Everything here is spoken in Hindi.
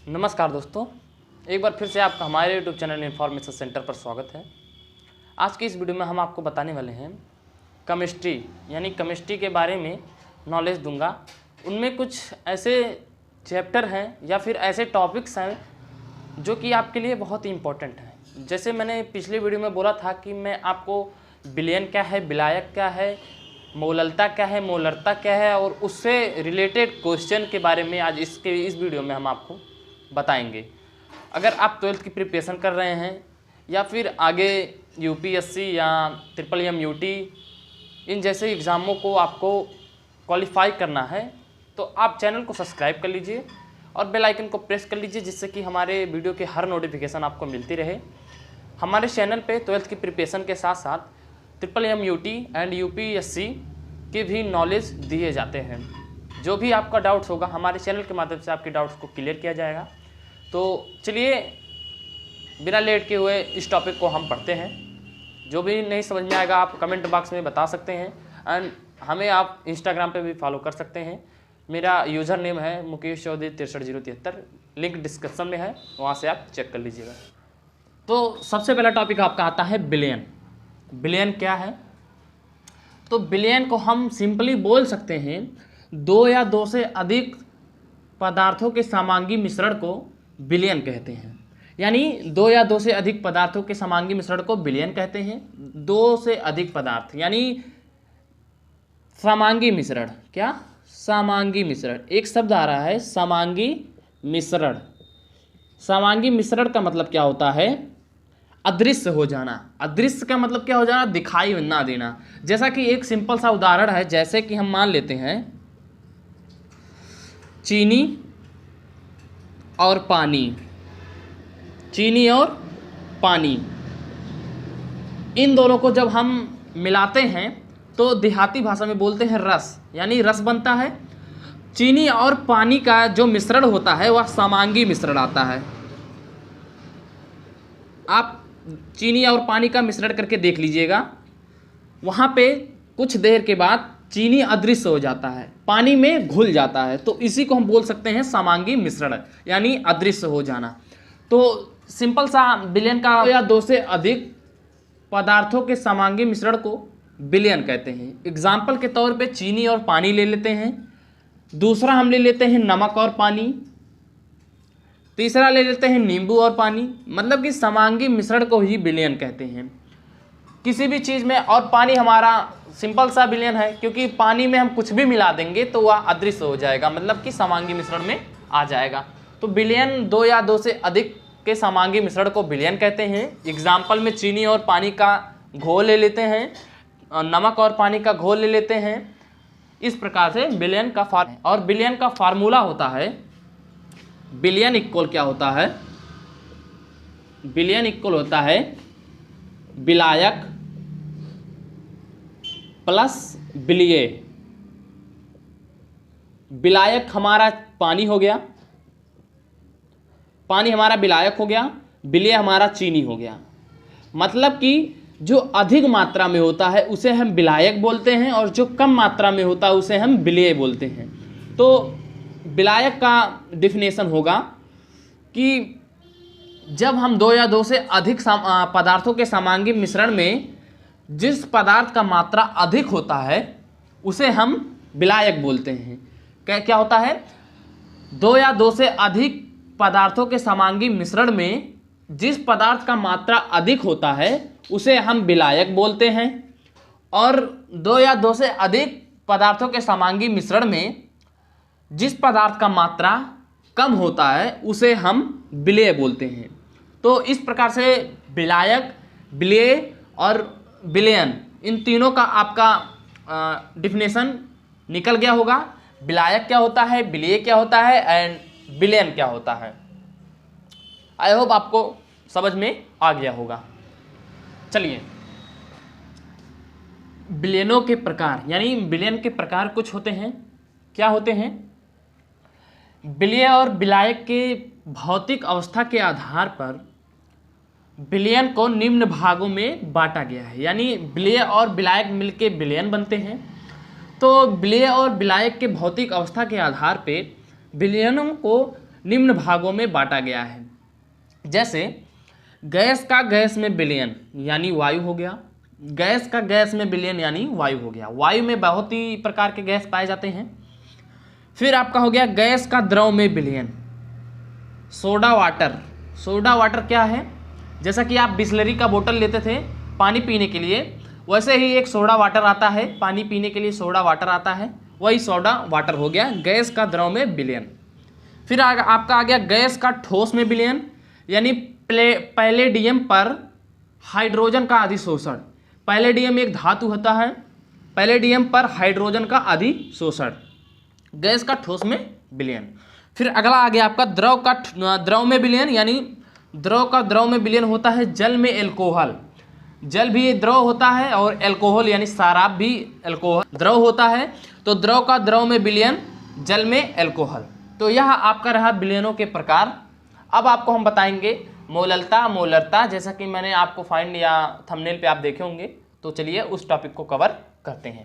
नमस्कार दोस्तों, एक बार फिर से आपका हमारे यूट्यूब चैनल इन्फॉर्मेशन सेंटर पर स्वागत है। आज की इस वीडियो में हम आपको बताने वाले हैं केमिस्ट्री यानी केमिस्ट्री के बारे में नॉलेज दूंगा। उनमें कुछ ऐसे चैप्टर हैं या फिर ऐसे टॉपिक्स हैं जो कि आपके लिए बहुत ही इम्पोर्टेंट हैं। जैसे मैंने पिछले वीडियो में बोला था कि मैं आपको विलयन क्या है, विलायक क्या है, मोललता क्या है, मोलरता क्या है और उससे रिलेटेड क्वेश्चन के बारे में आज इस वीडियो में हम आपको बताएंगे। अगर आप 12th की प्रिपरेशन कर रहे हैं या फिर आगे यूपीएससी या MMMUT इन जैसे एग्ज़ामों को आपको क्वालिफाई करना है तो आप चैनल को सब्सक्राइब कर लीजिए और बेल आइकन को प्रेस कर लीजिए, जिससे कि हमारे वीडियो के हर नोटिफिकेशन आपको मिलती रहे। हमारे चैनल पे 12th की प्रिपरेशन के साथ साथ MMMUT एंड यूपीएससी के भी नॉलेज दिए जाते हैं। जो भी आपका डाउट्स होगा हमारे चैनल के माध्यम से आपके डाउट्स को क्लियर किया जाएगा। तो चलिए बिना लेट के हुए इस टॉपिक को हम पढ़ते हैं। जो भी नहीं समझ में आएगा आप कमेंट बॉक्स में बता सकते हैं एंड हमें आप इंस्टाग्राम पे भी फॉलो कर सकते हैं। मेरा यूज़र नेम है मुकेश चौधरी 63073, लिंक डिस्क्रिप्शन में है, वहाँ से आप चेक कर लीजिएगा। तो सबसे पहला टॉपिक आपका आता है बिलियन। बिलियन क्या है? तो बिलियन को हम सिंपली बोल सकते हैं दो या दो से अधिक पदार्थों के समांगी मिश्रण को बिलियन कहते हैं। यानी दो या दो से अधिक पदार्थों के समांगी मिश्रण को बिलियन कहते हैं। दो से अधिक पदार्थ यानी समांगी मिश्रण। क्या? समांगी मिश्रण। एक शब्द आ रहा है समांगी मिश्रण। समांगी मिश्रण का मतलब क्या होता है? अदृश्य हो जाना। अदृश्य का मतलब क्या हो जाना? दिखाई ना देना। जैसा कि एक सिंपल सा उदाहरण है, जैसे कि हम मान लेते हैं चीनी और पानी। चीनी और पानी इन दोनों को जब हम मिलाते हैं तो देहाती भाषा में बोलते हैं रस, यानी रस बनता है। चीनी और पानी का जो मिश्रण होता है वह समांगी मिश्रण आता है। आप चीनी और पानी का मिश्रण करके देख लीजिएगा, वहाँ पे कुछ देर के बाद चीनी अदृश्य हो जाता है, पानी में घुल जाता है। तो इसी को हम बोल सकते हैं समांगी मिश्रण यानी अदृश्य हो जाना। तो सिंपल सा बिलियन का या दो से अधिक पदार्थों के समांगी मिश्रण को बिलियन कहते हैं। एग्जाम्पल के तौर पे चीनी और पानी ले लेते हैं। दूसरा हम ले लेते हैं नमक और पानी। तीसरा ले लेते हैं नींबू और पानी। मतलब कि समांगी मिश्रण को ही बिलियन कहते हैं किसी भी चीज़ में। और पानी हमारा सिंपल सा बिलियन है, क्योंकि पानी में हम कुछ भी मिला देंगे तो वह अदृश्य हो जाएगा, मतलब कि समांगी मिश्रण में आ जाएगा। तो बिलियन दो या दो से अधिक के समांगी मिश्रण को बिलियन कहते हैं। एग्जाम्पल में चीनी और पानी का घोल ले लेते हैं, नमक और पानी का घोल ले लेते हैं। इस प्रकार से बिलियन का और बिलियन का फार्मूला होता है, बिलियन इक्वल क्या होता है? बिलियन इक्वल होता है विलायक प्लस बिलिये। विलायक हमारा पानी हो गया, पानी हमारा विलायक हो गया, बिलिये हमारा चीनी हो गया। मतलब कि जो अधिक मात्रा में होता है उसे हम विलायक बोलते हैं और जो कम मात्रा में होता है उसे हम बिलिये बोलते हैं। तो विलायक का डिफिनेशन होगा कि जब हम दो या दो से अधिक पदार्थों के समांगी मिश्रण में जिस पदार्थ का मात्रा अधिक होता है उसे हम विलायक बोलते हैं। क्या होता है? दो या दो से अधिक पदार्थों के समांगी मिश्रण में जिस पदार्थ का मात्रा अधिक होता है उसे हम विलायक बोलते हैं, और दो या दो से अधिक पदार्थों के समांगी मिश्रण में जिस पदार्थ का मात्रा कम होता है उसे हम विलेय बोलते हैं। तो इस प्रकार से विलायक, विलेय और विलयन इन तीनों का आपका डिफिनेशन निकल गया होगा। विलायक क्या होता है, विलेय क्या होता है एंड विलयन क्या होता है। आई होप आपको समझ में आ गया होगा। चलिए, विलयनों के प्रकार, यानी विलयन के प्रकार कुछ होते हैं। क्या होते हैं? विलेय और विलायक के भौतिक अवस्था के आधार पर विलयन को निम्न भागों में बांटा गया है। यानी विलेय और विलायक मिलके विलयन बनते हैं। तो विलेय और विलायक के भौतिक अवस्था के आधार पे विलयनों को निम्न भागों में बांटा गया है। जैसे गैस का गैस में विलयन यानी वायु हो गया, गैस का गैस में विलयन यानी वायु हो गया। वायु में बहुत ही प्रकार के गैस पाए जाते हैं। फिर आपका हो गया गैस का द्रव में विलयन, सोडा वाटर। सोडा वाटर क्या है? जैसा कि आप बिस्लरी का बोतल लेते थे पानी पीने के लिए, वैसे ही एक सोडा वाटर आता है, पानी पीने के लिए सोडा वाटर आता है, वही सोडा वाटर हो गया गैस का द्रव में विलयन। फिर आपका आ गया गैस का ठोस में विलयन, यानी पैलेडियम पर हाइड्रोजन का अधिशोषण। पैलेडियम एक धातु होता है, पैलेडियम पर हाइड्रोजन का अधिशोषण, गैस का ठोस में विलयन। फिर अगला आ गया आपका द्रव में विलयन, यानी द्रव का द्रव में विलयन होता है जल में एल्कोहल। जल भी द्रव होता है और एल्कोहल यानी शराब भी एल्कोहल द्रव होता है। तो द्रव का द्रव में विलयन, जल में एल्कोहल। तो यह आपका रहा विलयनों के प्रकार। अब आपको हम बताएंगे मोललता, मोलरता, जैसा कि मैंने आपको फाइंड या थंबनेल पे आप देखे होंगे। तो चलिए उस टॉपिक को कवर करते हैं।